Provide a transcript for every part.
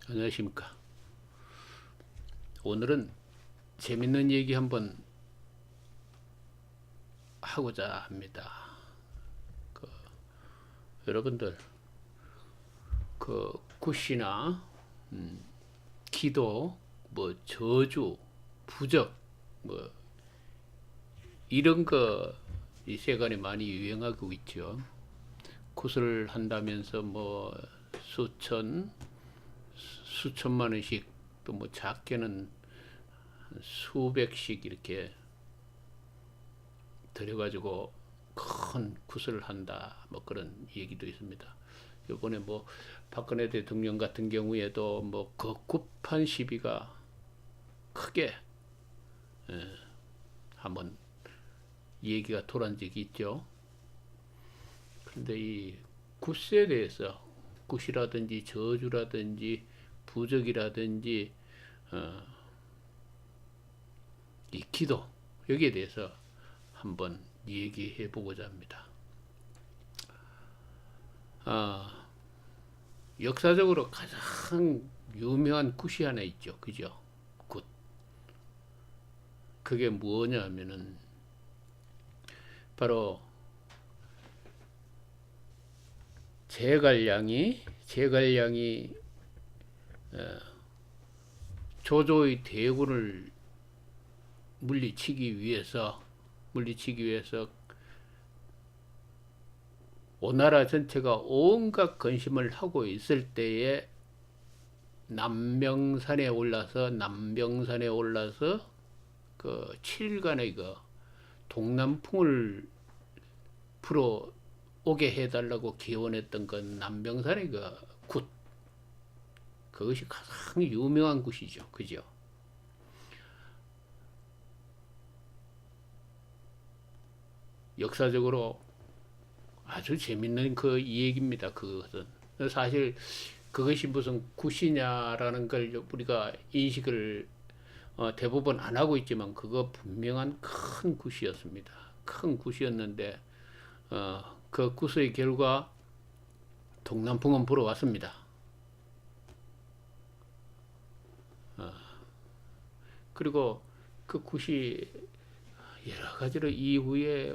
안녕하십니까. 오늘은 재밌는 얘기 한번 하고자 합니다. 그, 여러분들 굿이나 기도, 뭐 저주, 부적, 뭐 이런 거 이 세간에 많이 유행하고 있죠. 굿을 한다면서 뭐 수천만 원씩, 또 뭐 작게는 수백씩 이렇게 들여가지고 큰 굿을 한다, 뭐 그런 얘기도 있습니다. 이번에 뭐 박근혜 대통령 같은 경우에도 뭐 그 굿판 시비가 크게 한번 얘기가 돌아온 적이 있죠. 그런데 이 굿에 대해서, 굿이라든지 저주라든지 부적이라든지 이 기도, 여기에 대해서 한번 얘기해 보고자 합니다. 역사적으로 가장 유명한 굿이 하나 있죠. 그죠? 굿. 그게 뭐냐 하면은 바로 제갈량이 조조의 대군을 물리치기 위해서 오나라 전체가 온갖 근심을 하고 있을 때에 남명산에 올라서 그 7일간의 그 동남풍을 불어 오게 해달라고 기원했던 건 남명산의 그 굿, 그것이 가장 유명한 굿이죠. 그죠? 역사적으로 아주 재밌는 그 얘기입니다. 그것은 사실 그것이 무슨 굿이냐라는 걸 우리가 인식을 대부분 안 하고 있지만 그거 분명한 큰 굿이었습니다. 큰 굿이었는데 그 굿의 결과 동남풍은 불어왔습니다. 그리고 그 굿이 여러 가지로 이후에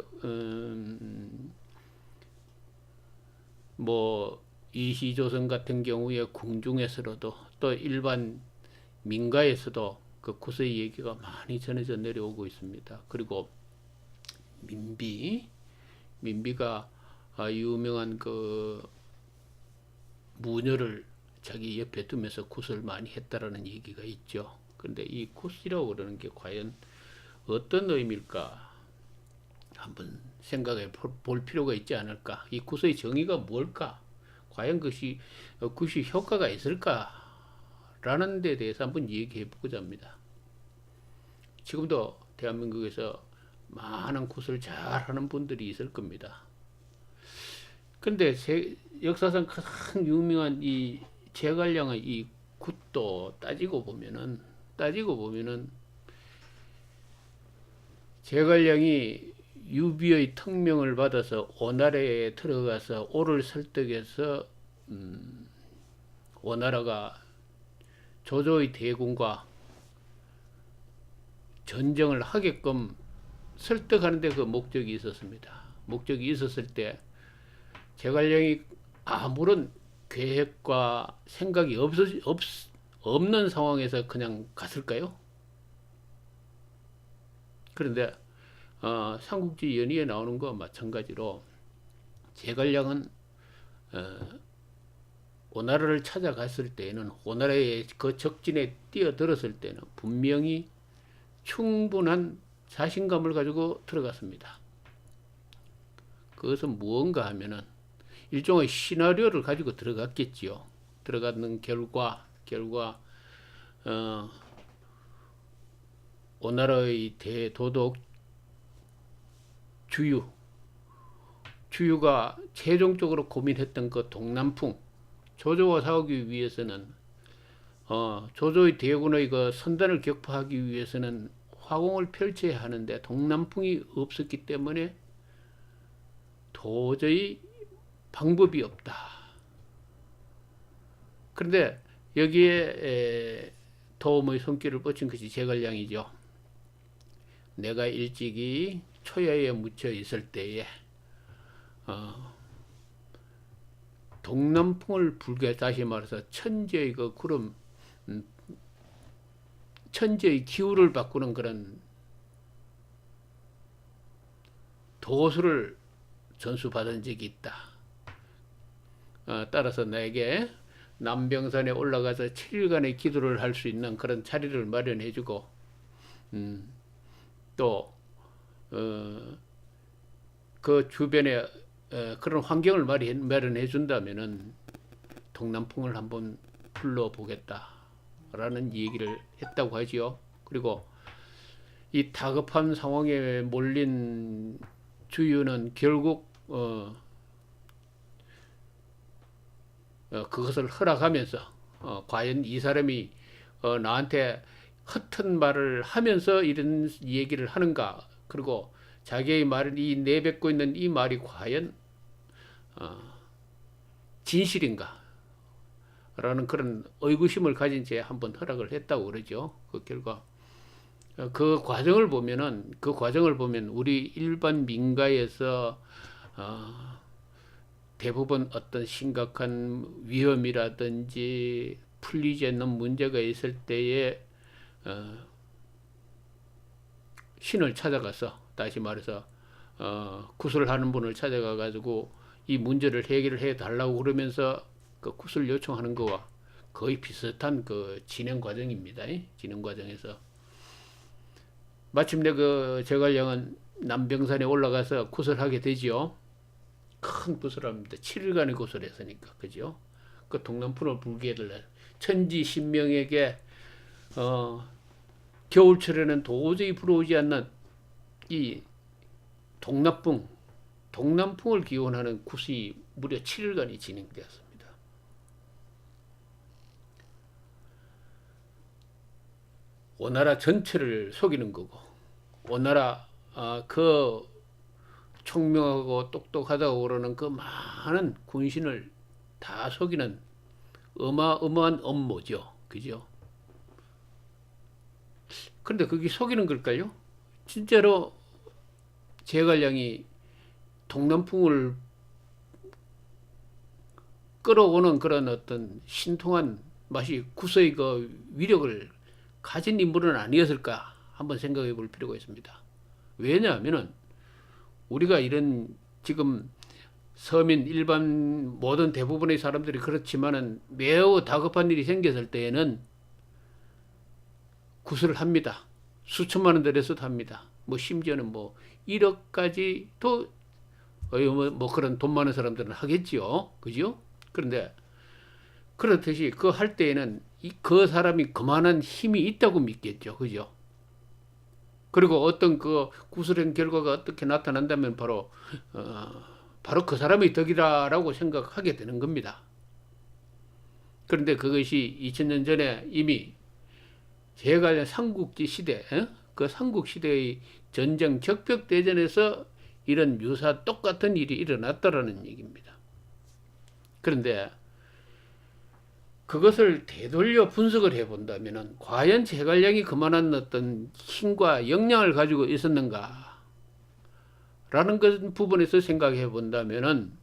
뭐 이시조선 같은 경우에 궁중에서도, 또 일반 민가에서도 그 굿의 얘기가 많이 전해져 내려오고 있습니다. 그리고 민비가 유명한 그 무녀를 자기 옆에 두면서 굿을 많이 했다라는 얘기가 있죠. 그런데 이 굿이라고 그러는 게 과연 어떤 의미일까 한번 생각해 볼 필요가 있지 않을까. 이 굿의 정의가 뭘까, 과연 굿이 효과가 있을까 라는 데 대해서 한번 얘기해 보고자 합니다. 지금도 대한민국에서 많은 굿을 잘하는 분들이 있을 겁니다. 근데 역사상 가장 유명한 이 제갈량의 이 굿도 따지고 보면은 제갈량이 유비의 특명을 받아서 오나라에 들어가서 오를 설득해서 오나라가 조조의 대군과 전쟁을 하게끔 설득하는데 그 목적이 있었습니다. 목적이 있었을 때 제갈량이 아무런 계획과 생각이 없는 상황에서 그냥 갔을까요? 그런데 삼국지 연의에 나오는 거 마찬가지로 제갈량은 오나라를 찾아갔을 때에는, 오나라의 그 적진에 뛰어들었을 때는 분명히 충분한 자신감을 가지고 들어갔습니다. 그것은 무언가 하면은 일종의 시나리오를 가지고 들어갔겠지요. 들어가는 결과 오나라의 대도독 주유가 최종적으로 고민했던 그 동남풍, 조조와 싸우기 위해서는 조조의 대군의 그 선단을 격파하기 위해서는 화공을 펼쳐야 하는데 동남풍이 없었기 때문에 도저히 방법이 없다. 그런데 여기에 도움의 손길을 뻗친 것이 제갈량이죠. 내가 일찍이 초야에 묻혀 있을 때에 동남풍을 불게, 다시 말해서 천지의 그 구름, 천지의 기후를 바꾸는 그런 도수를 전수받은 적이 있다. 따라서 나에게 남병산에 올라가서 7일간의 기도를 할 수 있는 그런 자리를 마련해주고, 또 그 주변에 그런 환경을 마련해 준다면은 동남풍을 한번 불러보겠다라는 얘기를 했다고 하지요. 그리고 이 다급한 상황에 몰린 주유는 결국 그것을 허락하면서 과연 이 사람이 나한테 허튼 말을 하면서 이런 얘기를 하는가, 그리고 자기의 말을 이 내뱉고 있는 이 말이 과연 진실인가 라는 그런 의구심을 가진 채 한번 허락을 했다고 그러죠. 그 결과 그 과정을 보면 우리 일반 민가에서 대부분 어떤 심각한 위험이라든지 풀리지 않는 문제가 있을 때에 신을 찾아가서, 다시 말해서 구슬하는 분을 찾아가 가지고 이 문제를 해결을 해 달라고 그러면서 그 구슬 요청하는 거와 거의 비슷한 그 진행 과정입니다. 진행 과정에서 마침내 그 제갈량은 남병산에 올라가서 구슬하게 되지요. 큰 구슬합니다. 7일간의 구슬했으니까, 그죠? 그 동남풍을 불게 해달라. 천지 신명에게 겨울철에는 도저히 불어오지 않는 이 동남풍을 기원하는 구슬이 무려 7일간이 진행되었습니다. 오나라 전체를 속이는 거고, 오나라 그 총명하고 똑똑하다고 그러는 그 많은 군신을 다 속이는 어마어마한 업무죠. 그죠? 그런데 그게 속이는 걸까요? 진짜로 제갈량이 동남풍을 끌어오는 그런 어떤 신통한 맛이 구서의 그 위력을 가진 인물은 아니었을까 한번 생각해 볼 필요가 있습니다. 왜냐하면은 우리가 이런 지금 서민 일반 모든 대부분의 사람들이 그렇지만은 매우 다급한 일이 생겼을 때에는 구슬을 합니다. 수천만 원 들여서도 합니다. 뭐 심지어는 뭐 1억까지도 뭐 그런 돈 많은 사람들은 하겠지요. 그죠? 그런데 그렇듯이 그 할 때에는 그 사람이 그만한 힘이 있다고 믿겠죠. 그죠? 그리고 어떤 그 구슬한 결과가 어떻게 나타난다면 바로 그 사람의 덕이다라고 생각하게 되는 겁니다. 그런데 그것이 2000년 전에 이미 제갈량 삼국지 시대, 그 삼국시대의 전쟁 적벽대전에서 이런 유사 똑같은 일이 일어났다라는 얘기입니다. 그런데 그것을 되돌려 분석을 해본다면 과연 제갈량이 그만한 어떤 힘과 역량을 가지고 있었는가 라는 그 부분에서 생각해 본다면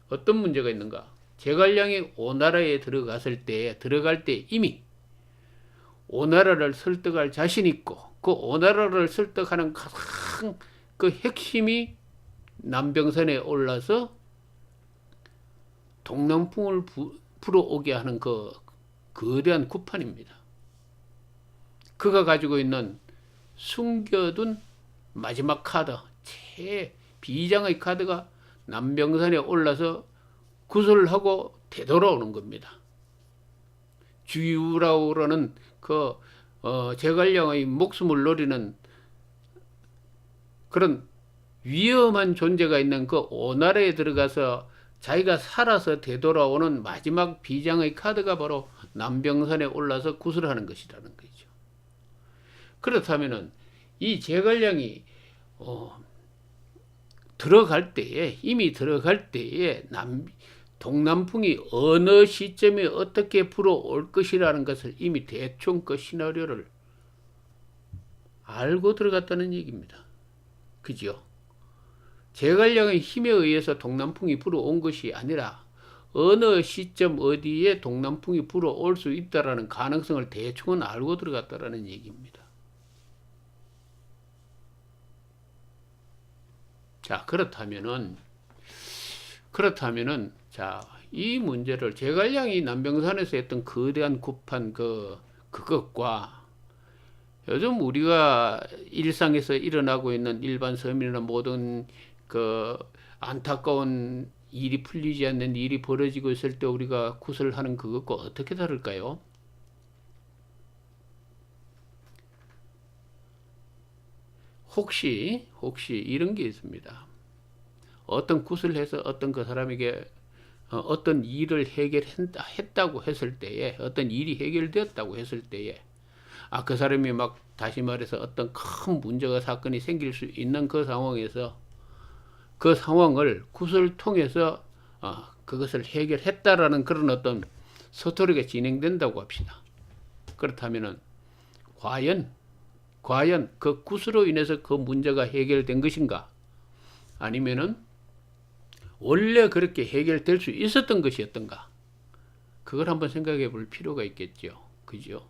어떤 문제가 있는가. 제갈량이 오나라에 들어갈 때 이미 오나라를 설득할 자신 있고, 그 오나라를 설득하는 가장 그 핵심이 남병산에 올라서 동남풍을 불어오게 하는 그 거대한 구판입니다. 그가 가지고 있는 숨겨둔 마지막 카드, 비장의 카드가 남병산에 올라서 구슬을 하고 되돌아오는 겁니다. 주유라고 그러는 그 제갈량의 목숨을 노리는 그런 위험한 존재가 있는 그 오나라에 들어가서 자기가 살아서 되돌아오는 마지막 비장의 카드가 바로 남병산에 올라서 구슬하는 것이라는 거죠. 그렇다면은 이 제갈량이 이미 들어갈 때에 동남풍이 어느 시점에 어떻게 불어올 것이라는 것을 이미 대충 그 시나리오를 알고 들어갔다는 얘기입니다. 그죠? 제갈량의 힘에 의해서 동남풍이 불어온 것이 아니라 어느 시점 어디에 동남풍이 불어올 수 있다라는 가능성을 대충은 알고 들어갔다라는 얘기입니다. 자, 그렇다면은 자, 이 문제를 제갈량이 남병산에서 했던 거대한 구판 그것과 요즘 우리가 일상에서 일어나고 있는 일반 서민이나 모든 그 안타까운 일이 풀리지 않는 일이 벌어지고 있을 때 우리가 구슬하는 그것과 어떻게 다를까요? 혹시 이런 게 있습니다. 어떤 구슬해서 어떤 그 사람에게 어떤 일을 해결했다고 했을 때에, 어떤 일이 해결되었다고 했을 때에, 그 사람이 막 다시 말해서 어떤 큰 문제가 사건이 생길 수 있는 그 상황에서 그 상황을 구슬을 통해서 그것을 해결했다라는 그런 어떤 스토리가 진행된다고 합시다. 그렇다면은 과연 그 구슬로 인해서 그 문제가 해결된 것인가? 아니면은 원래 그렇게 해결될 수 있었던 것이었던가? 그걸 한번 생각해 볼 필요가 있겠죠. 그죠?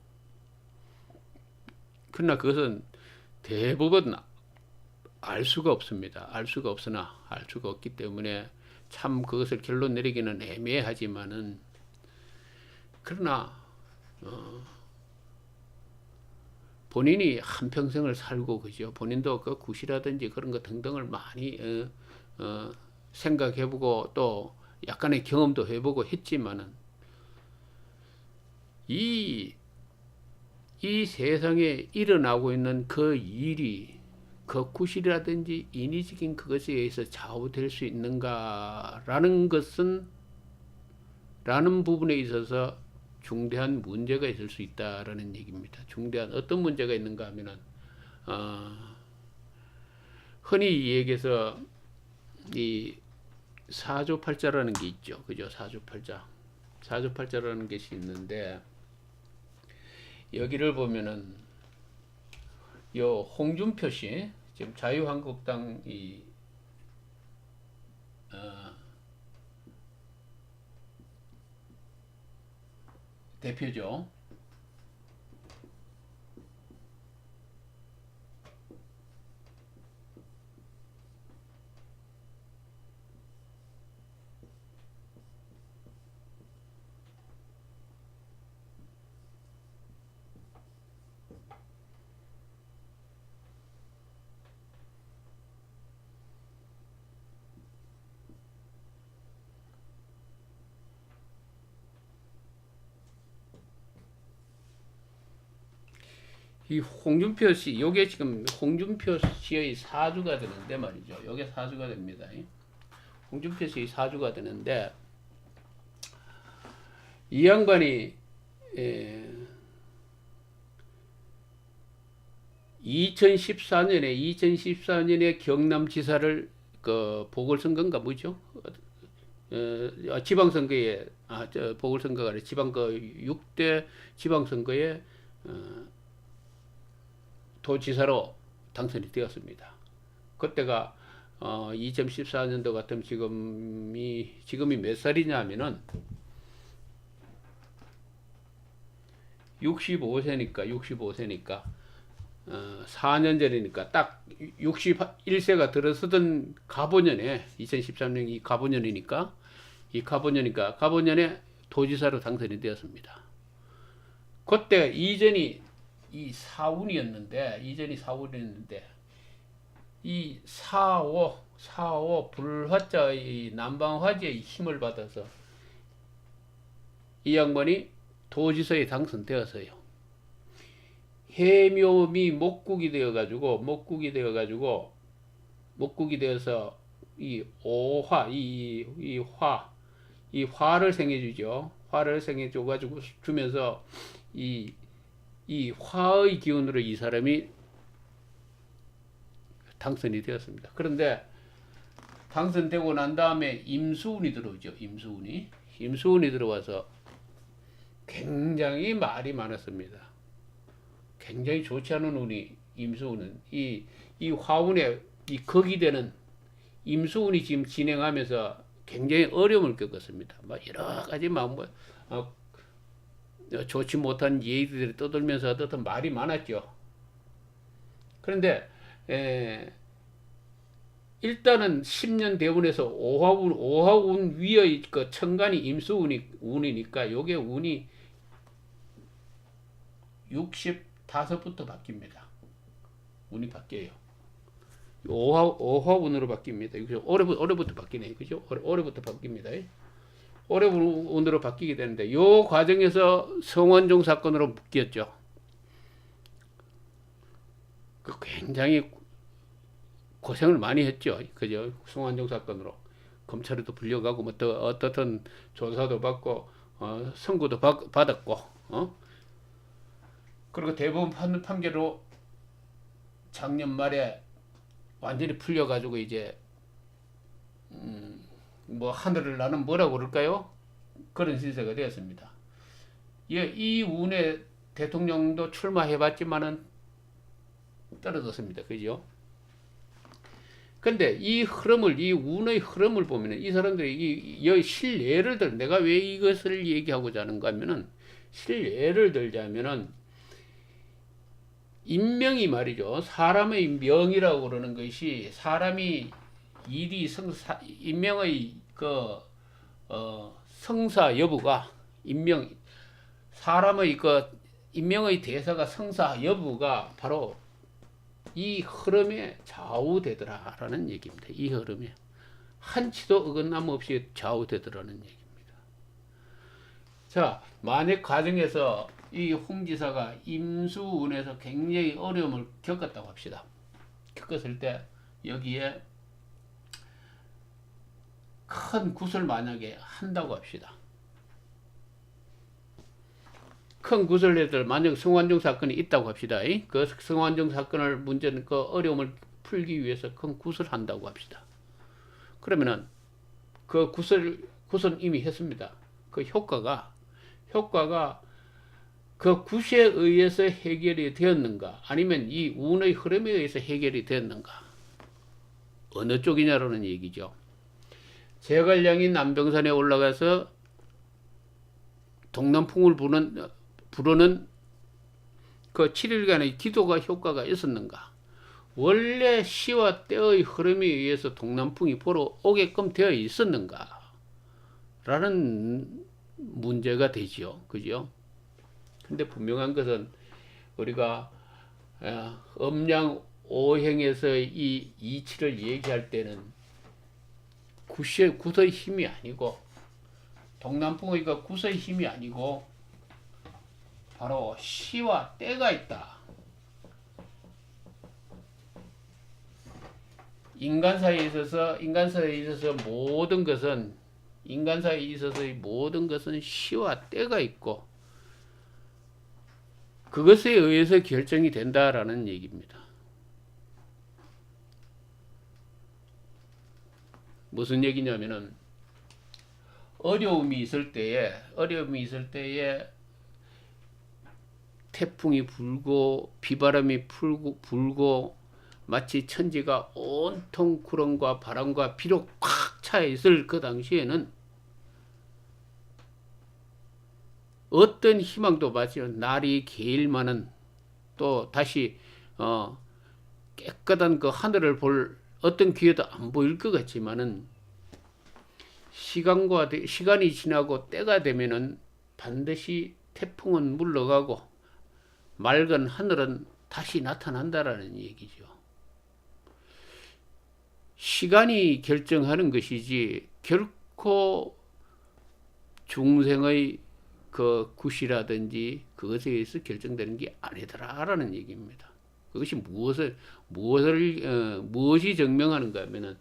그러나 그것은 대부분 알 수가 없습니다. 알 수가 없기 때문에 참 그것을 결론 내리기는 애매하지만은, 그러나 본인이 한평생을 살고, 그죠? 본인도 그 굿이라든지 그런 거 등등을 많이 생각해보고 또 약간의 경험도 해보고 했지만은 이 세상에 일어나고 있는 그 일이 그 굿이라든지 인위적인 그것에 의해서 좌우될 수 있는가라는 것은, 라는 부분에 있어서 중대한 문제가 있을 수 있다라는 얘기입니다. 중대한 어떤 문제가 있는가 하면은 흔히 얘기해서 이 사조팔자라는 게 있죠. 그죠? 사조팔자라는 것이 있는데, 여기를 보면은 요 홍준표 씨, 지금 자유한국당 대표죠. 이 홍준표 씨, 요게 지금 홍준표 씨의 사주가 되는데 말이죠. 요게 사주가 됩니다. 홍준표 씨의 사주가 되는데, 이 양반이 2014년에 경남지사를 그 보궐선거인가 뭐죠? 지방선거에 보궐선거가 아니라 지방 그 6대 지방선거에 도지사로 당선이 되었습니다. 그때가 2014년도 같으면 지금이 몇 살이냐 하면은 65세니까 4년 전이니까 딱 61세가 들어서던 가보년에, 2013년 이 가보년이니까 가보년에 도지사로 당선이 되었습니다. 그때 이전이 사운이었는데 이 사오 불화자의 남방화재의 힘을 받아서 이 양반이 도지사에 당선되었어요. 해묘미 목국이 되어서 이 오화, 이 화를 생해주죠. 화를 생해줘가지고 주면서 이 화의 기운으로 이 사람이 당선이 되었습니다. 그런데 당선되고 난 다음에 임수운이 들어오죠. 임수운이 들어와서 굉장히 말이 많았습니다. 굉장히 좋지 않은 운이 임수운은 이 화운에 이 극이 되는 임수운이 지금 진행하면서 굉장히 어려움을 겪었습니다. 막 여러 가지 좋지 못한 얘기들이 떠돌면서 어떤 말이 많았죠. 그런데 일단은 10년 대운에서 오화운 위의 그 천간이 운이니까 요게 운이 65부터 바뀝니다. 운이 바뀌어요. 오화운으로 바뀝니다. 올해부터 바뀌네요. 그죠? 올해부터 바뀝니다. 올해운으로 바뀌게 되는데 요 과정에서 성완종 사건으로 묶였죠. 굉장히 고생을 많이 했죠. 그죠? 성완종 사건으로 검찰에도 불려가고 뭐 어떻든 조사도 받고 선고도 받았고 그리고 대법원 판결로 작년 말에 완전히 풀려가지고 이제 뭐 하늘을 나는 뭐라고 그럴까요? 그런 신세가 되었습니다. 이 운에 대통령도 출마해봤지만은 떨어졌습니다. 그죠? 근데 이 운의 흐름을 보면은 이 사람들이 이 실례를 내가 왜 이것을 얘기하고자 하는가 하면은 실례를 들자면은 인명이 말이죠. 사람의 명이라고 그러는 것이 사람이 인명의 성사 여부가 사람의 인명의 대사가 성사 여부가 바로 이 흐름에 좌우되더라라는 얘기입니다. 이 흐름에 한치도 어긋남 없이 좌우되더라는 얘기입니다. 자, 만약 가정에서 이 홍 지사가 임수운에서 굉장히 어려움을 겪었다고 합시다. 겪었을 때 여기에 큰 굿을 만약에 한다고 합시다. 큰 굿을 해들 만약 성완종 사건이 있다고 합시다. 그 성완종 사건을 문제는 그 어려움을 풀기 위해서 큰 굿을 한다고 합시다. 그러면은 그 굿은 이미 했습니다. 그 효과가 그 굿에 의해서 해결이 되었는가 아니면 이 운의 흐름에 의해서 해결이 되었는가 어느 쪽이냐라는 얘기죠. 제갈량이 남병산에 올라가서 동남풍을 부르는 그 7일간의 기도가 효과가 있었는가? 원래 시와 때의 흐름에 의해서 동남풍이 보러 오게끔 되어 있었는가? 라는 문제가 되지요. 그죠? 근데 분명한 것은 우리가 음양 오행에서 이 이치를 얘기할 때는 굿의 힘이 아니고 동남풍의 굿의 힘이 아니고 바로 시와 때가 있다. 인간사에 있어서 모든 것은 시와 때가 있고 그것에 의해서 결정이 된다라는 얘기입니다. 무슨 얘기냐면은 어려움이 있을 때에 태풍이 불고 비바람이 불고 마치 천지가 온통 구름과 바람과 비로 꽉 차 있을 그 당시에는 어떤 희망도 맞지 날이 개일만은 또 다시 깨끗한 그 하늘을 볼 어떤 기회도 안 보일 것 같지만은 시간이 지나고 때가 되면은 반드시 태풍은 물러가고 맑은 하늘은 다시 나타난다라는 얘기죠. 시간이 결정하는 것이지 결코 중생의 그 굿이라든지 그것에 의해서 결정되는 게 아니더라라는 얘기입니다. 그것이 무엇이 증명하는가 하면은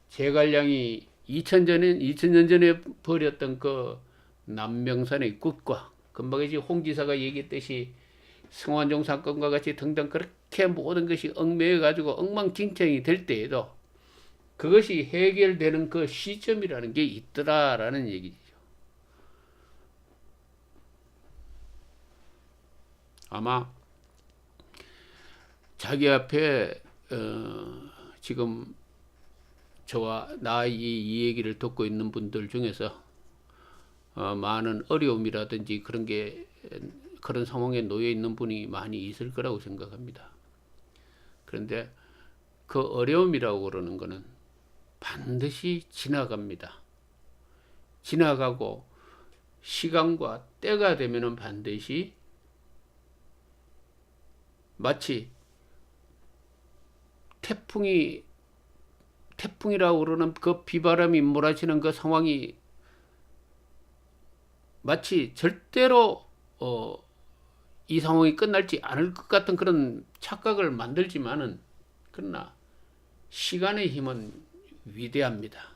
제갈량이 2000년 전에 버렸던 그 남명산의 굿과 금방 이제 홍지사가 얘기했듯이 성완종 사건과 같이 등등 그렇게 모든 것이 얽매여 가지고 엉망진창이 될 때에도 그것이 해결되는 그 시점이라는 게 있더라라는 얘기죠. 아마 자기 앞에 지금 저와 이 얘기를 듣고 있는 분들 중에서 많은 어려움이라든지 그런 상황에 놓여 있는 분이 많이 있을 거라고 생각합니다. 그런데 그 어려움이라고 그러는 거는 반드시 지나갑니다. 지나가고 시간과 때가 되면은 반드시 마치 태풍이라고 그러는 그 비바람이 몰아치는 그 상황이 마치 절대로 이 상황이 끝날지 않을 것 같은 그런 착각을 만들지만은, 그러나 시간의 힘은 위대합니다.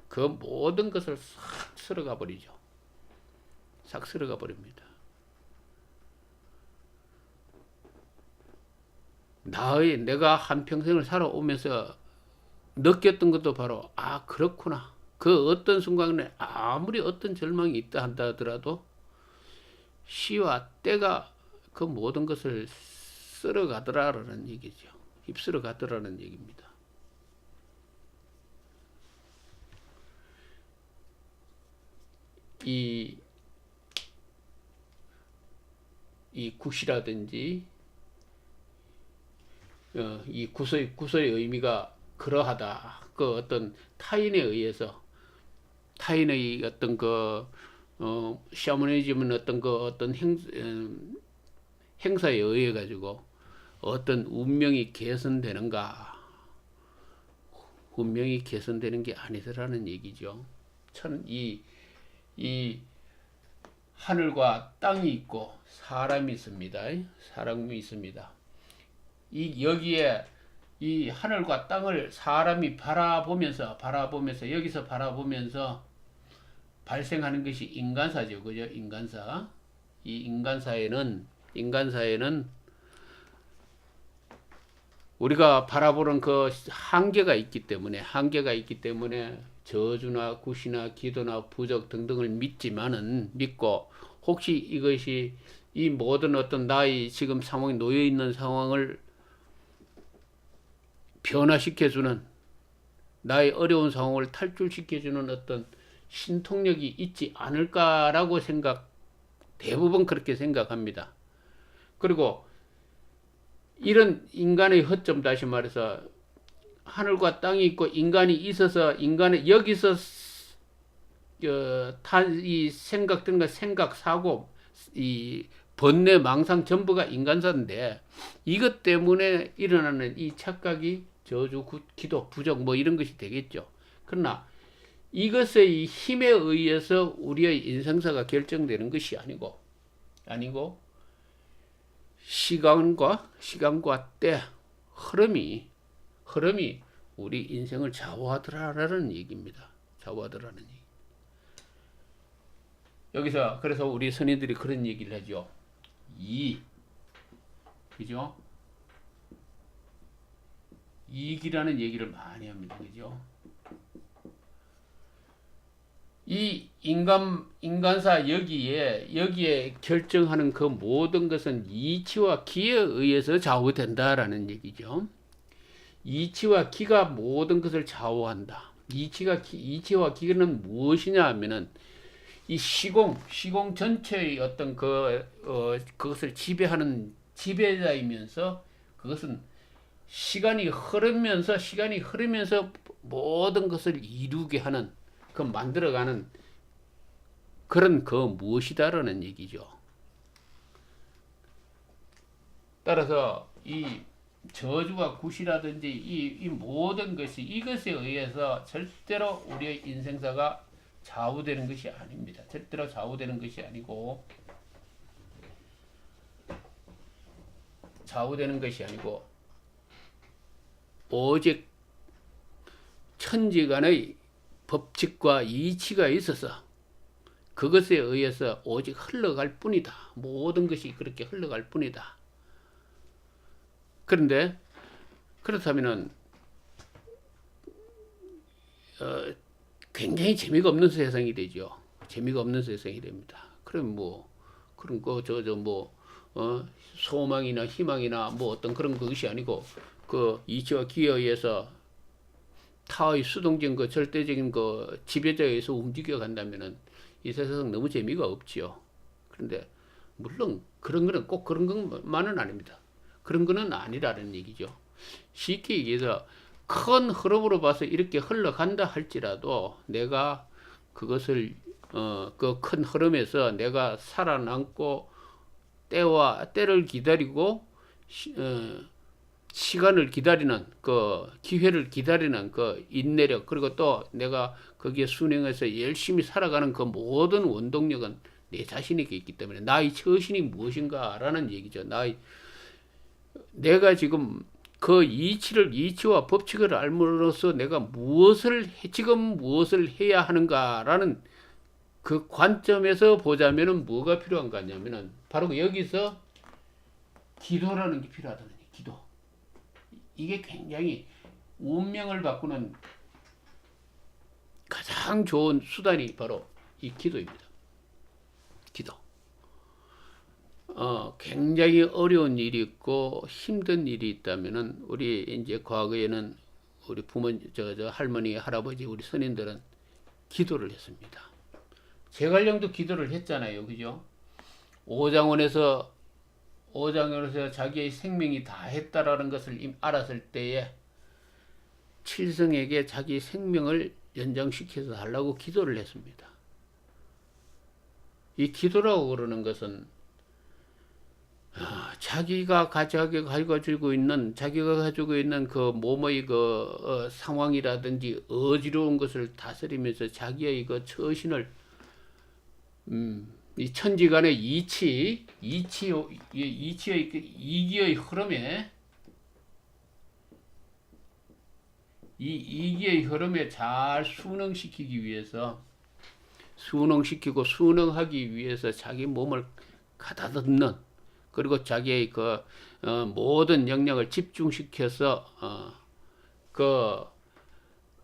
그 모든 것을 싹 쓸어가 버리죠. 싹 쓸어가 버립니다. 내가 한평생을 살아오면서 느꼈던 것도 바로, 그렇구나. 그 어떤 순간에 아무리 어떤 절망이 있다 한다 하더라도 시와 때가 그 모든 것을 쓸어가더라라는 얘기죠. 휩쓸어 가더라는 얘기입니다. 이 굿이라든지 이 구서의 의미가 그러하다. 그 어떤 타인의 어떤 샤머니즘은 어떤 행사에 의해 가지고 어떤 운명이 개선되는가? 운명이 개선되는 게 아니더라는 얘기죠. 이 하늘과 땅이 있고 사람이 있습니다. 사람이 있습니다. 여기에 이 하늘과 땅을 사람이 바라보면서 여기서 바라보면서 발생하는 것이 인간사죠. 그죠? 인간사. 이 인간사에는 우리가 바라보는 그 한계가 있기 때문에 저주나 굿이나 기도나 부적 등등을 믿고, 혹시 이것이 이 모든 어떤 나의 지금 상황에 놓여 있는 상황을 변화시켜주는, 나의 어려운 상황을 탈출시켜주는 어떤 신통력이 있지 않을까라고 대부분 그렇게 생각합니다. 그리고 이런 인간의 허점, 다시 말해서 하늘과 땅이 있고 인간이 있어서 여기서 이 생각들과 생각, 사고, 이 번뇌, 망상 전부가 인간사인데, 이것 때문에 일어나는 이 착각이 저주, 기도, 부적 이런 것이 되겠죠. 그러나 이것의 힘에 의해서 우리의 인생사가 결정되는 것이 아니고 시간과 때, 흐름이 우리 인생을 좌우하더라라는 얘기입니다. 좌우하더라는 얘기. 여기서 그래서 우리 선인들이 그런 얘기를 하죠. 그죠? 이익이라는 얘기를 많이 합니다. 그죠? 이 인간사 여기에 결정하는 그 모든 것은 이치와 기에 의해서 좌우된다라는 얘기죠. 이치와 기가 모든 것을 좌우한다. 이치와 기는 무엇이냐 하면은 이 시공 전체의 어떤 그것을 지배하는 지배자이면서, 그것은 시간이 흐르면서 모든 것을 이루게 하는, 만들어가는 그런 무엇이다라는 얘기죠. 따라서 이 저주와 굿이라든지 이 모든 것이 이것에 의해서 절대로 우리의 인생사가 좌우되는 것이 아닙니다. 절대로 좌우되는 것이 아니고 오직 천지간의 법칙과 이치가 있어서 그것에 의해서 오직 흘러갈 뿐이다. 모든 것이 그렇게 흘러갈 뿐이다. 그런데 그렇다면은 굉장히 재미가 없는 세상이 되죠. 재미가 없는 세상이 됩니다. 그럼 뭐 그런 거 소망이나 희망이나 뭐 어떤 그런 것이 아니고 그 이치와 기에 의해서 타의 수동적인 거 절대적인 거 지배자에 의해서 움직여 간다면은 이 세상 너무 재미가 없지요. 그런데 물론 그런 거는 꼭 그런 것만은 아닙니다. 그런 거는 아니라는 얘기죠. 쉽게 얘기해서 큰 흐름으로 봐서 이렇게 흘러간다 할지라도 내가 그것을 그 큰 흐름에서 내가 살아남고 때를 기다리고 시간을 기다리는 그 기회를 기다리는 그 인내력 그리고 또 내가 거기에 순응해서 열심히 살아가는 그 모든 원동력은 내 자신에게 있기 때문에 나의 처신이 무엇인가라는 얘기죠. 내가 지금 그 이치와 법칙을 알므로써 내가 지금 무엇을 해야 하는가라는 그 관점에서 보자면은 뭐가 필요한가 하냐면은 바로 여기서 기도라는 게 필요하다는 얘기. 기도. 이게 굉장히 운명을 바꾸는 가장 좋은 수단이 바로 이 기도입니다. 기도. 굉장히 어려운 일이 있고 힘든 일이 있다면은 우리 이제 과거에는 우리 할머니, 할아버지, 우리 선인들은 기도를 했습니다. 제갈량도 기도를 했잖아요. 그죠? 오장원에서 자기의 생명이 다 했다라는 것을 알았을 때에 칠성에게 자기 생명을 연장시켜서 달라고 기도를 했습니다. 이 기도라고 그러는 것은 자기가 가지고 있는 그 몸의 상황이라든지 어지러운 것을 다스리면서 자기의 그 처신을 이 천지간의 이치의 이기의 흐름에 잘 순응하기 위해서 자기 몸을 가다듬는 그리고 자기의 모든 역량을 집중시켜서 그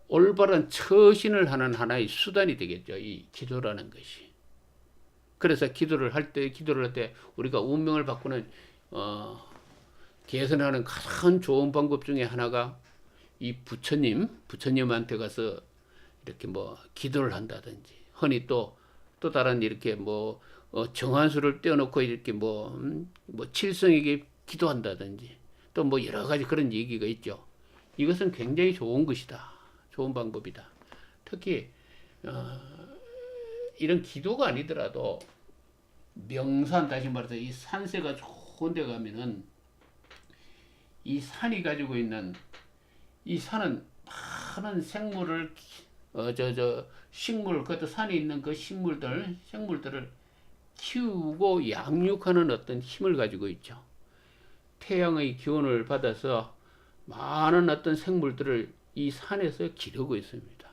올바른 처신을 하는 하나의 수단이 되겠죠. 이 기도라는 것이. 그래서 기도를 할 때 우리가 운명을 바꾸는 개선하는 가장 좋은 방법 중에 하나가 이 부처님한테 가서 이렇게 뭐 기도를 한다든지 흔히 또 다른 이렇게 뭐 정한수를 떼어놓고 이렇게 뭐 칠성에게 기도한다든지 또 뭐 여러 가지 그런 얘기가 있죠. 이것은 굉장히 좋은 것이다. 좋은 방법이다. 특히 이런 기도가 아니더라도 명산 다시 말해서 이 산세가 좋은 데 가면은 이 산이 가지고 있는 이 산은 많은 생물을 식물 그것도 산에 있는 그 생물들을 키우고 양육하는 어떤 힘을 가지고 있죠. 태양의 기운을 받아서 많은 어떤 생물들을 이 산에서 기르고 있습니다.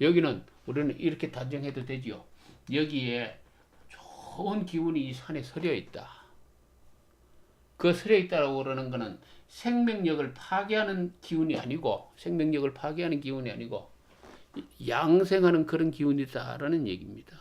여기는 우리는 이렇게 단정해도 되지요. 여기에 좋은 기운이 이 산에 서려 있다. 그 서려 있다고 그러는 것은 생명력을 파괴하는 기운이 아니고 양생하는 그런 기운이다라는 얘기입니다.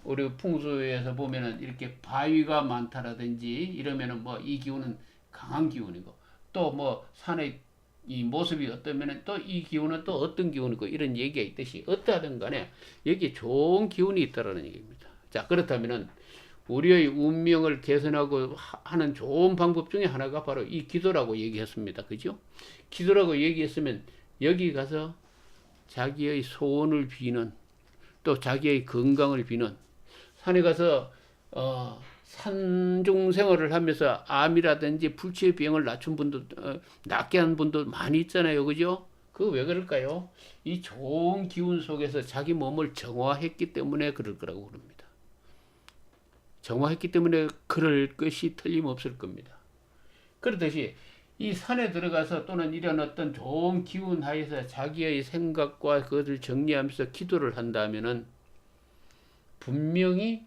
우리 풍수에서 보면은 이렇게 바위가 많다라든지 이러면은 뭐 이 기운은 강한 기운이고 또 뭐 산의 이 모습이 어떠면은 또 이 기운은 또 어떤 기운이고 이런 얘기가 있듯이 어떠하든 간에 여기에 좋은 기운이 있다라는 얘기입니다. 자, 그렇다면은 우리의 운명을 개선하고 하는 좋은 방법 중에 하나가 바로 이 기도라고 얘기했습니다. 그죠? 기도라고 얘기했으면 여기 가서 자기의 소원을 비는 또 자기의 건강을 비는 산에 가서 산중 생활을 하면서 암이라든지 불치병을 낮춘 분도 낫게 한 분도 많이 있잖아요. 그죠? 그 왜 그럴까요? 이 좋은 기운 속에서 자기 몸을 정화했기 때문에 그럴 거라고 그럽니다. 정화했기 때문에 그럴 것이 틀림없을 겁니다. 그렇듯이 이 산에 들어가서 또는 이런 어떤 좋은 기운 하에서 자기의 생각과 그것을 정리하면서 기도를 한다면은 분명히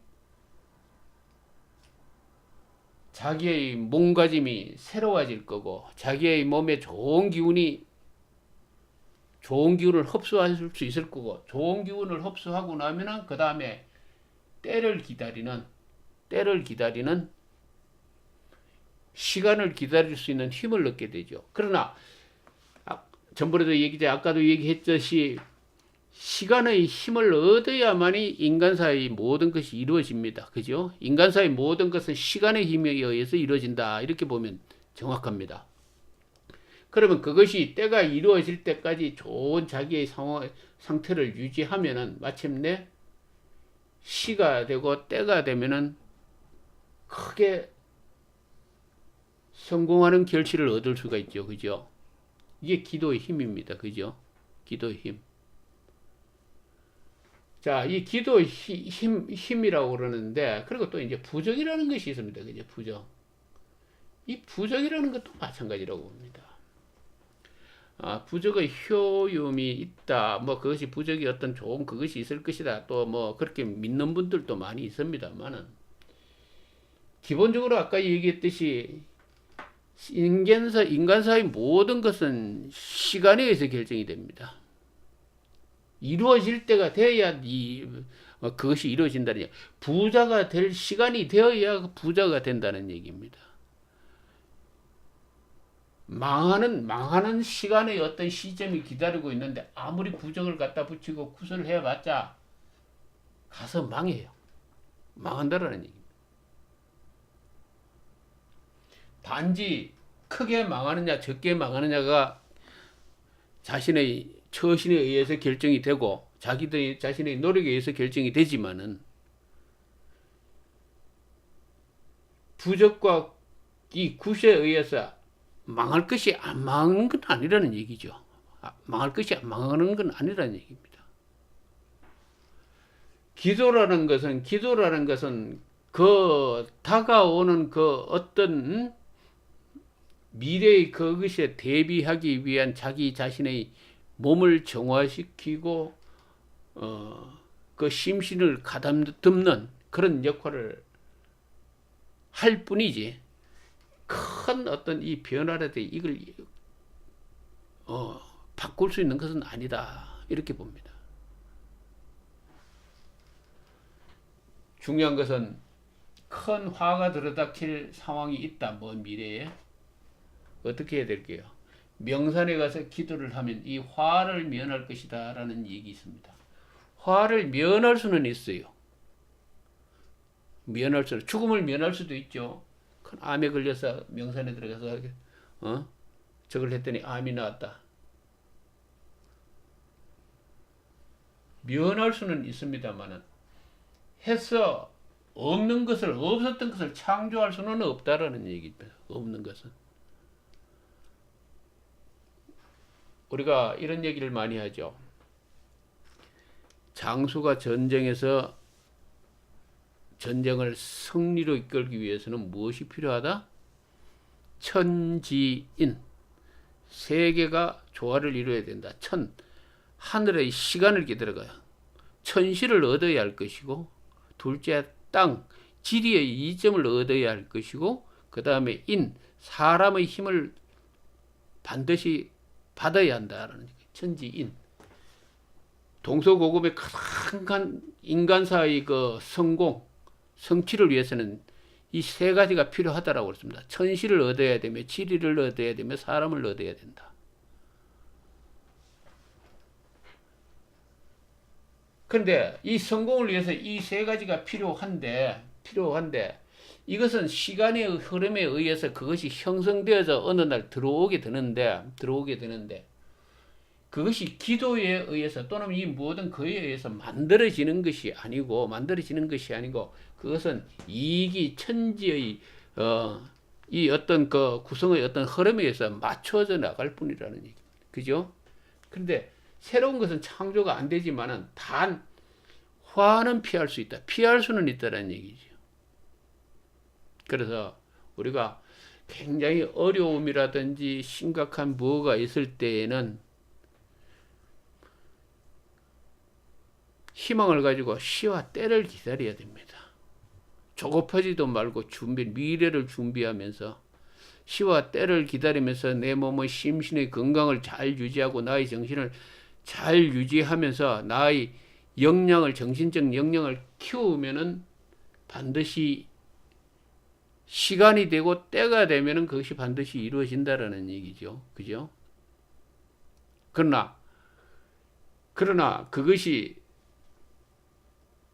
자기의 몸가짐이 새로워질 거고 자기의 몸에 좋은 기운이 좋은 기운을 흡수할 수 있을 거고, 좋은 기운을 흡수하고 나면은 그 다음에 때를 기다리는 시간을 기다릴 수 있는 힘을 얻게 되죠. 그러나 전번에도 아까도 얘기했듯이 시간의 힘을 얻어야만이 인간사의 모든 것이 이루어집니다. 그죠? 인간사의 모든 것은 시간의 힘에 의해서 이루어진다. 이렇게 보면 정확합니다. 그러면 그것이 때가 이루어질 때까지 좋은 자기의 상태를 유지하면은 마침내 시가 되고 때가 되면은 크게 성공하는 결실을 얻을 수가 있죠. 그죠? 이게 기도의 힘입니다. 그죠? 기도의 힘. 자, 이 기도의 힘이라고 그러는데, 그리고 또 이제 부적이라는 것이 있습니다. 그죠? 부적. 이 부적이라는 것도 마찬가지라고 봅니다. 부적의 효용이 있다. 뭐 그것이 부적이 어떤 좋은 그것이 있을 것이다. 또 뭐 그렇게 믿는 분들도 많이 있습니다만은, 기본적으로 아까 얘기했듯이 인간사의 모든 것은 시간에 의해서 결정이 됩니다. 이루어질 때가 돼야 그것이 이루어진다는 얘기. 부자가 될 시간이 되어야 부자가 된다는 얘기입니다. 망하는 시간의 어떤 시점이 기다리고 있는데 아무리 부적을 갖다 붙이고 구슬을 해봤자 가서 망해요. 망한다라는 얘기입니다. 단지 크게 망하느냐 적게 망하느냐가 자신의 처신에 의해서 결정이 되고 자기들 자신의 노력에 의해서 결정이 되지만은 부적과 이 굿에 의해서 망할 것이 안 망하는 건 아니라는 얘기죠. 망할 것이 안 망하는 건 아니라는 얘기입니다. 기도라는 것은 그 다가오는 그 어떤 미래의 그것에 대비하기 위한 자기 자신의 몸을 정화시키고 그 심신을 가다듬는 그런 역할을 할 뿐이지 큰 어떤 이 변화라도 이걸 바꿀 수 있는 것은 아니다 이렇게 봅니다. 중요한 것은 큰 화가 들어닥칠 상황이 있다. 먼 미래에 어떻게 해야 될게요? 명산에 가서 기도를 하면 이 화를 면할 것이다 라는 얘기 있습니다. 화를 면할 수는 있어요. 죽음을 면할 수도 있죠. 큰 암에 걸려서 명산에 들어가서 저걸 했더니 암이 나왔다. 면할 수는 있습니다만은 해서 없었던 것을 창조할 수는 없다라는 얘기입니다. 없는 것은. 우리가 이런 얘기를 많이 하죠. 장수가 전쟁에서 전쟁을 승리로 이끌기 위해서는 무엇이 필요하다? 천지인. 세계가 조화를 이루어야 된다. 하늘의 시간을 기다려가요. 천시를 얻어야 할 것이고, 둘째 땅, 지리의 이점을 얻어야 할 것이고, 그 다음에 사람의 힘을 반드시 받아야 한다라는 얘기예요. 천지인. 동서고금의 큰 인간사의 그 성취를 위해서는 이 세 가지가 필요하다라고 그랬습니다. 천시를 얻어야 되며, 지리를 얻어야 되며, 사람을 얻어야 된다. 그런데 이 성공을 위해서 이 세 가지가 필요한데 이것은 시간의 흐름에 의해서 그것이 형성되어서 어느 날 들어오게 되는데 그것이 기도에 의해서 또는 이 모든 그에 의해서 만들어지는 것이 아니고 그것은 이익이 천지의 이 어떤 그 구성의 어떤 흐름에 의해서 맞춰져 나갈 뿐이라는 얘기입니다. 그죠? 그런데 새로운 것은 창조가 안 되지만은 단 화는 피할 수 있다. 피할 수는 있다라는 얘기죠. 그래서 우리가 굉장히 어려움이라든지 심각한 뭐가 있을 때에는 희망을 가지고 시와 때를 기다려야 됩니다. 조급하지도 말고 미래를 준비하면서 시와 때를 기다리면서 내 몸의 심신의 건강을 잘 유지하고 나의 정신을 잘 유지하면서 나의 역량을, 정신적 역량을 키우면은 반드시 시간이 되고 때가 되면은 그것이 반드시 이루어진다라는 얘기죠. 그죠? 그러나 그것이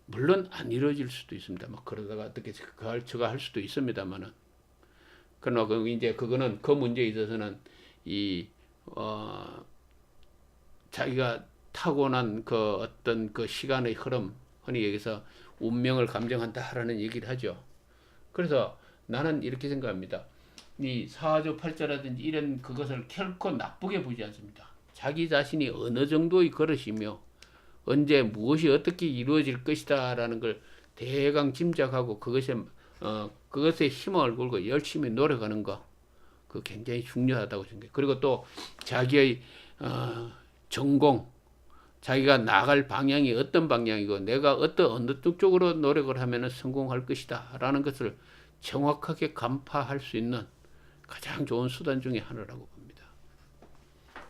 물론 안 이루어질 수도 있습니다. 막 그러다가 어떻게 저가 할 수도 있습니다만은. 그러나 이제 그거는 그 문제에 있어서는 자기가 타고난 그 어떤 그 시간의 흐름, 흔히 여기서 운명을 감정한다라는 얘기를 하죠. 그래서 나는 이렇게 생각합니다. 이 사조 팔자라든지 이런 그것을 결코 나쁘게 보지 않습니다. 자기 자신이 어느 정도의 그릇이며 언제 무엇이 어떻게 이루어질 것이다라는 걸 대강 짐작하고 그것에 힘을 걸고 열심히 노력하는 거, 그 굉장히 중요하다고 생각해요. 그리고 또 자기의 전공, 자기가 나갈 방향이 어떤 방향이고 내가 어느 쪽으로 노력을 하면 성공할 것이다라는 것을 정확하게 간파할 수 있는 가장 좋은 수단 중에 하나라고 봅니다.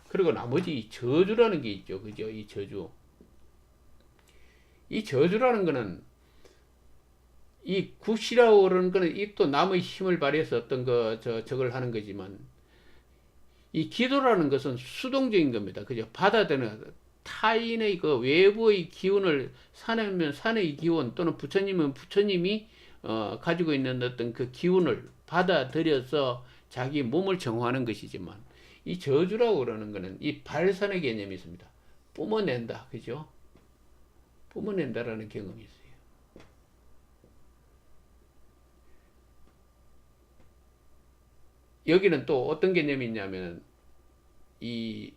그리고 나머지 이 저주라는 게 있죠. 그죠? 이 저주. 이 저주라는 거는 이 굿이라고 그러는 거는 이 또 남의 힘을 발휘해서 어떤 저걸 하는 거지만 이 기도라는 것은 수동적인 겁니다. 그죠? 받아들이는 타인의 그 외부의 기운을 사내면 사내의 기운 또는 부처님은 부처님이 가지고 있는 어떤 그 기운을 받아들여서 자기 몸을 정화하는 것이지만 이 저주라고 그러는 거는 이 발산의 개념이 있습니다. 뿜어낸다. 그죠? 뿜어낸다라는 경험이 있어요. 여기는 또 어떤 개념이 있냐면 이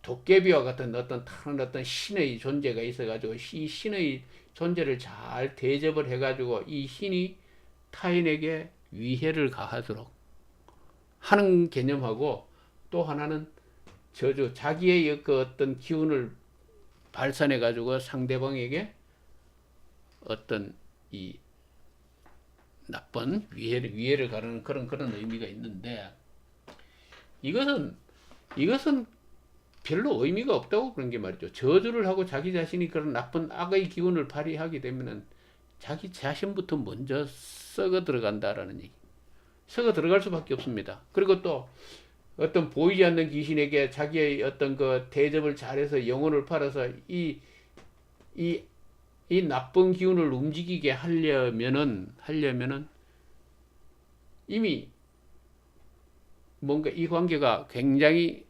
도깨비와 같은 다른 어떤 신의 존재가 있어가지고 이 신의 존재를 잘 대접을 해가지고 이 신이 타인에게 위해를 가하도록 하는 개념하고 또 하나는 저주, 자기의 그 어떤 기운을 발산해가지고 상대방에게 어떤 이 나쁜 위해를 가르는 그런 의미가 있는데 이것은 별로 의미가 없다고 그런 게 말이죠. 저주를 하고 자기 자신이 그런 나쁜 악의 기운을 발휘하게 되면은 자기 자신부터 먼저 썩어 들어간다라는 얘기. 썩어 들어갈 수밖에 없습니다. 그리고 또 어떤 보이지 않는 귀신에게 자기의 어떤 그 대접을 잘해서 영혼을 팔아서 이 나쁜 기운을 움직이게 하려면은 이미 뭔가 이 관계가 굉장히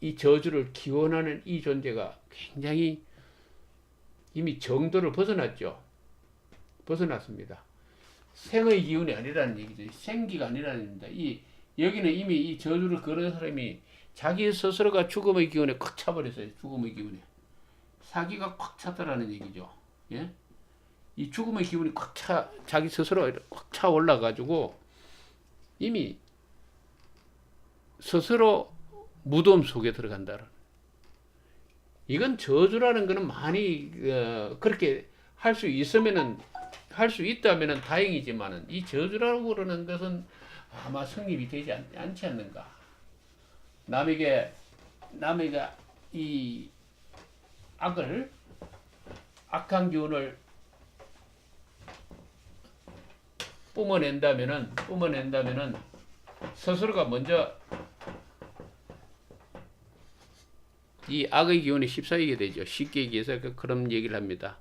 이 저주를 기원하는 이 존재가 굉장히 이미 정도를 벗어났습니다. 생의 기운이 아니라는 얘기죠. 생기가 아니라는 얘기입니다. 여기는 이미 이 저주를 걸은 사람이 자기 스스로가 죽음의 기운에 꽉 차버렸어요. 죽음의 기운에. 사기가 꽉 찼다라는 얘기죠. 예? 이 죽음의 기운이 자기 스스로 꽉 차 올라가지고 이미 스스로 무덤 속에 들어간다는. 이건 저주라는 거는 많이 그렇게 할 수 있다면은 다행이지만은 이 저주라고 그러는 것은 아마 성립이 되지 않지 않는가. 남에게 이 악한 기운을 뿜어낸다면은 스스로가 먼저 이 악의 기운에 휩싸이게 되죠. 쉽게 얘기해서 그런 얘기를 합니다.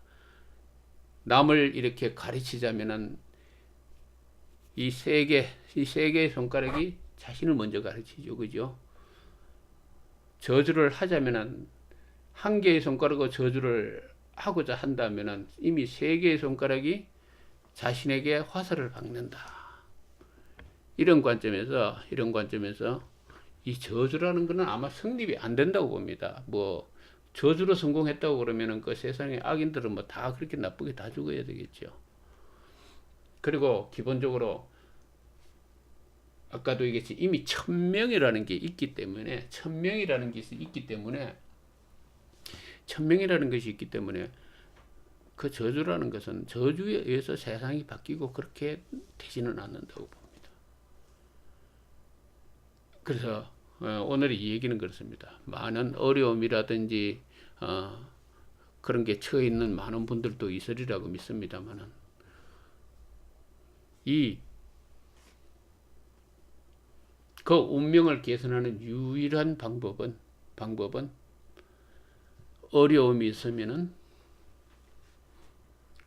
남을 이렇게 가르치자면은 이 세 개의 손가락이 자신을 먼저 가르치죠. 그죠? 저주를 하자면은 한 개의 손가락으로 저주를 하고자 한다면은 이미 세 개의 손가락이 자신에게 화살을 박는다. 이런 관점에서 이 저주라는 것은 아마 성립이 안 된다고 봅니다. 뭐 저주로 성공했다고 그러면은 그 세상의 악인들은 뭐 다 그렇게 나쁘게 다 죽어야 되겠죠. 그리고 기본적으로 아까도 얘기했지 이미 천명이라는 게 있기 때문에 그 저주라는 것은 저주에 의해서 세상이 바뀌고 그렇게 되지는 않는다고 봅니다. 그래서 오늘 이 얘기는 그렇습니다. 많은 어려움이라든지 그런 게 처해 있는 많은 분들도 있으리라고 믿습니다만은 그 운명을 개선하는 유일한 방법은 어려움이 있으면은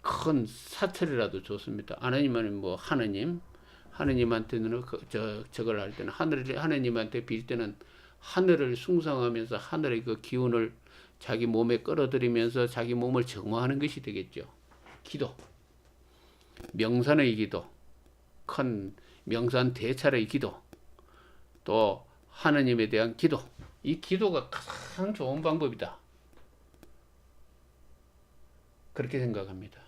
큰 사찰이라도 좋습니다. 하나님은 뭐 하느님한테는 저걸 할 때는 하느님한테 빌 때는 하늘을 숭상하면서 하늘의 그 기운을 자기 몸에 끌어들이면서 자기 몸을 정화하는 것이 되겠죠. 기도, 명산의 기도, 큰 명산 대찰의 기도, 또 하느님에 대한 기도. 이 기도가 가장 좋은 방법이다. 그렇게 생각합니다.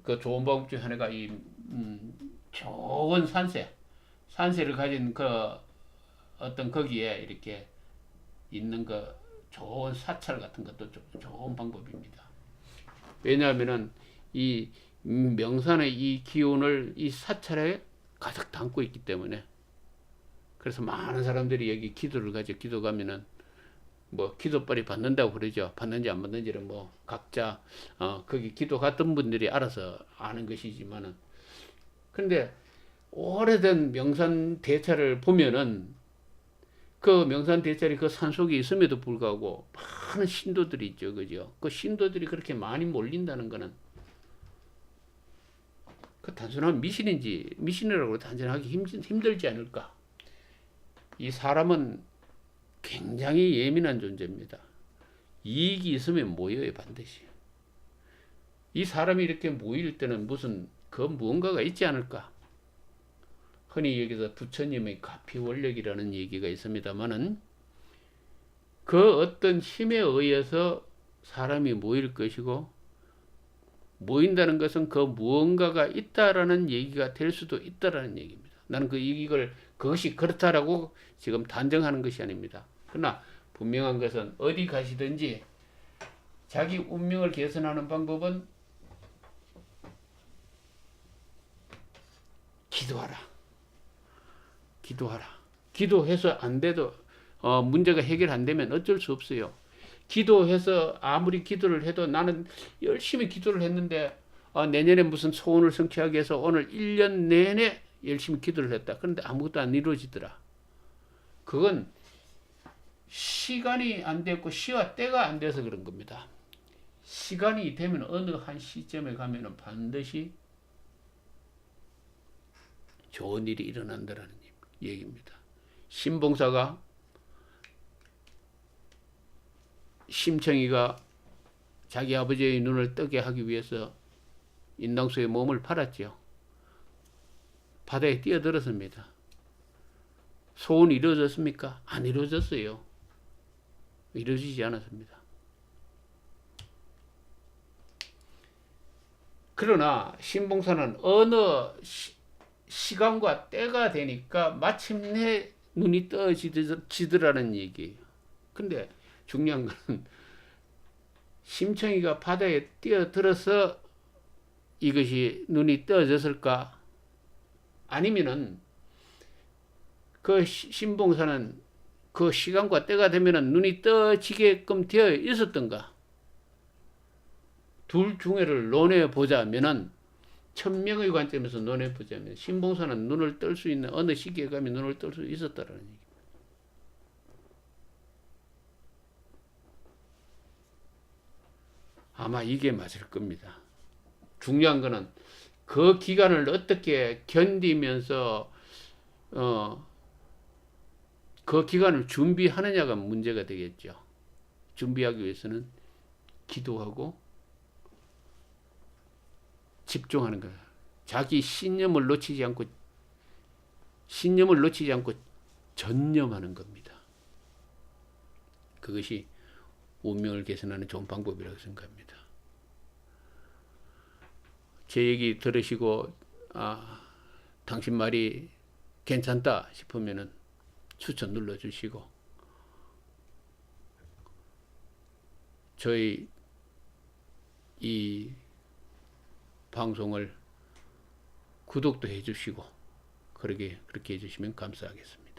그 좋은 방법 중 하나가 좋은 산세를 가진 그 어떤 거기에 이렇게 있는 그 좋은 사찰 같은 것도 좋은 방법입니다. 왜냐하면은 이 명산의 이 기운을 이 사찰에 가득 담고 있기 때문에. 그래서 많은 사람들이 여기 기도를 가지고 기도 가면은 뭐 기도빨이 받는다고 그러죠. 받는지 안 받는지는 뭐 각자 거기 기도 갔던 분들이 알아서 아는 것이지만은, 근데 오래된 명산 대찰을 보면은 그 명산 대찰이 그 산속에 있음에도 불구하고 많은 신도들이 있죠, 그죠? 그 신도들이 그렇게 많이 몰린다는 거는 그 단순한 미신이라고 단순하기 힘들지 않을까? 이 사람은 굉장히 예민한 존재입니다. 이익이 있으면 모여요, 반드시. 이 사람이 이렇게 모일 때는 그 무언가가 있지 않을까? 흔히 여기서 부처님의 가피원력이라는 얘기가 있습니다만은 그 어떤 힘에 의해서 사람이 모일 것이고, 모인다는 것은 그 무언가가 있다라는 얘기가 될 수도 있다라는 얘기입니다. 나는 그것이 그렇다라고 지금 단정하는 것이 아닙니다. 그러나 분명한 것은 어디 가시든지 자기 운명을 개선하는 방법은 기도하라. 기도해서 안 돼도 문제가 해결 안 되면 어쩔 수 없어요. 기도해서 아무리 기도를 해도 나는 열심히 기도를 했는데 내년에 무슨 소원을 성취하기 위해서 오늘 1년 내내 열심히 기도를 했다. 그런데 아무것도 안 이루어지더라. 그건 시간이 안 됐고 시와 때가 안 돼서 그런 겁니다. 시간이 되면 어느 한 시점에 가면은 반드시 좋은 일이 일어난다는 얘기입니다. 신봉사가 심청이가 자기 아버지의 눈을 뜨게 하기 위해서 인당수의 몸을 팔았죠. 바다에 뛰어들었습니다. 소원이 이루어졌습니까? 안 이루어졌어요. 이루어지지 않았습니다. 그러나 신봉사는 어느 시간과 때가 되니까 마침내 눈이 떠지더라는 얘기예요. 근데 중요한 것은 심청이가 바다에 뛰어들어서 이것이 눈이 떠졌을까? 아니면은 그 신봉사는 그 시간과 때가 되면은 눈이 떠지게끔 되어 있었던가? 둘 중에를 논해 보자면은, 천명의 관점에서 논해 보자면 신봉사는 눈을 뜰 수 있는 어느 시기에 가면 눈을 뜰 수 있었다라는 얘기. 아마 이게 맞을 겁니다. 중요한 거는 그 기간을 어떻게 견디면서 그 기간을 준비하느냐가 문제가 되겠죠. 준비하기 위해서는 기도하고 집중하는 거예요. 자기 신념을 놓치지 않고 전념하는 겁니다. 그것이 운명을 개선하는 좋은 방법이라고 생각합니다. 제 얘기 들으시고 당신 말이 괜찮다 싶으면은 추천 눌러주시고, 저희 이 방송을 구독도 해주시고 그렇게 해주시면 감사하겠습니다.